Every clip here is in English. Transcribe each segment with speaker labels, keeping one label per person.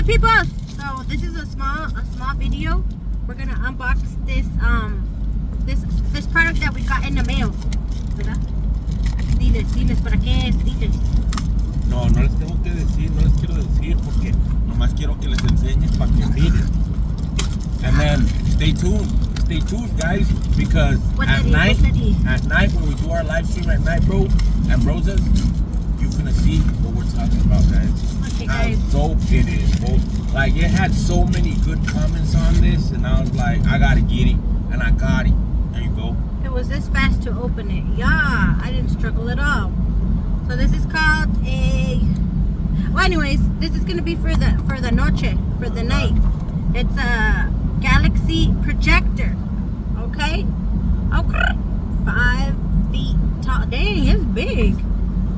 Speaker 1: up, people? So this is a small video. We're gonna unbox this this product that we got in the mail. ¿Verdad? Diles, ¿para qué es? Diles.
Speaker 2: No les tengo que decir, no les quiero decir porque nomás quiero que les enseñes para que miren. And then stay tuned guys, because at night when we do our live stream at night, bro, and broses, you're gonna see what we're talking about, guys.
Speaker 1: Okay,
Speaker 2: How
Speaker 1: guys.
Speaker 2: dope it is, bro. Like, it had so many good comments on this, and I was like, I gotta get it, and I got it. There you go.
Speaker 1: It was this fast to open it. Yeah, I didn't struggle at all. So this is called a. Well, anyways, this is gonna be for the noche, for the night. It's a Galaxy projector. Okay. Okay. 5 feet tall. Dang, it's big.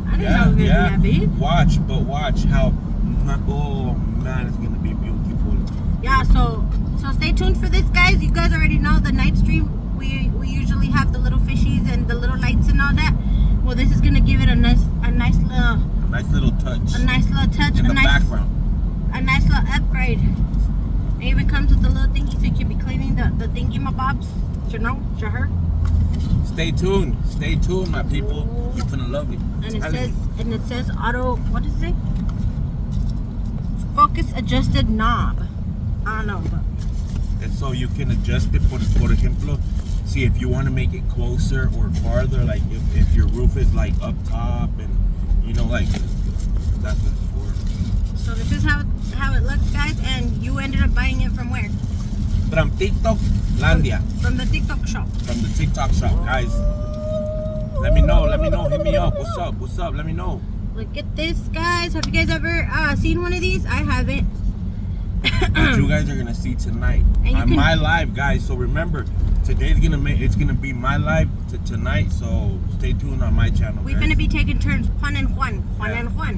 Speaker 1: I didn't know it was gonna be that big.
Speaker 2: Watch how. Oh man, it's gonna be beautiful.
Speaker 1: Yeah. So stay tuned for this, guys. You guys already know the night stream. We usually have the little fishies and the little lights and all that. Well, this is gonna give it a nice little touch.
Speaker 2: In the background.
Speaker 1: A nice little upgrade. It even comes with the little thingy so you can be cleaning the thingy-mabobs. You know, to her.
Speaker 2: Stay tuned, my people. You're gonna love it.
Speaker 1: And it says auto. What does it say? Focus adjusted knob. I don't know, but.
Speaker 2: And so you can adjust it. Por ejemplo, see if you want to make it closer or farther. Like if your roof is like up top, and you know, like that's what it's for.
Speaker 1: So this is how it looks, guys. And you ended up buying it from where?
Speaker 2: From TikTok Landia.
Speaker 1: From the TikTok shop.
Speaker 2: From the TikTok shop, guys. Let me know. Hit me up. What's up? Let me know.
Speaker 1: Look at this, guys. Have you guys ever seen one of these? I haven't.
Speaker 2: But you guys are gonna see tonight on my live, guys. So remember, it's gonna be my live tonight. So stay tuned on my channel.
Speaker 1: We're gonna be taking turns, Juan and Juan.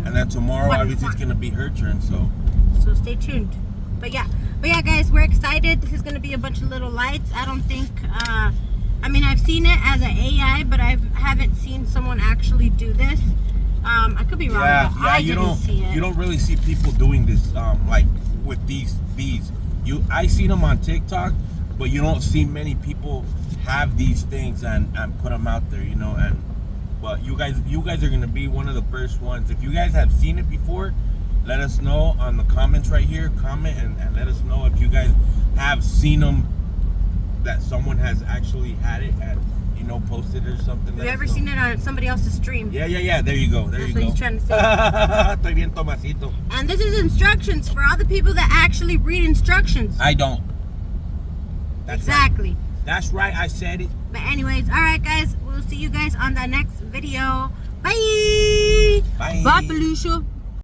Speaker 2: And then tomorrow, obviously, it's gonna be her turn. So
Speaker 1: stay tuned. But yeah, guys, we're excited. This is gonna be a bunch of little lights. I don't think. I mean, I've seen it as an AI, but I haven't seen someone actually do this. I could be wrong. But I didn't see it.
Speaker 2: You don't really see people doing this, like with these. I seen them on TikTok, but you don't see many people have these things and put them out there, you know. But you guys are gonna be one of the first ones. If you guys have seen it before, let us know on the comments right here. Comment and let us know if you guys have seen them, that someone has actually had it and, you know, posted it or something.
Speaker 1: Have you ever seen it on somebody else's stream?
Speaker 2: Yeah. There you go.
Speaker 1: That's what he's trying to say.
Speaker 2: Estoy bien Tomasito.
Speaker 1: And this is instructions for all the people that actually read instructions.
Speaker 2: I don't.
Speaker 1: Exactly.
Speaker 2: Right. That's right. I said it.
Speaker 1: But anyways, all right, guys. We'll see you guys on the next video. Bye.
Speaker 2: Bye.
Speaker 1: Bye, Felicia.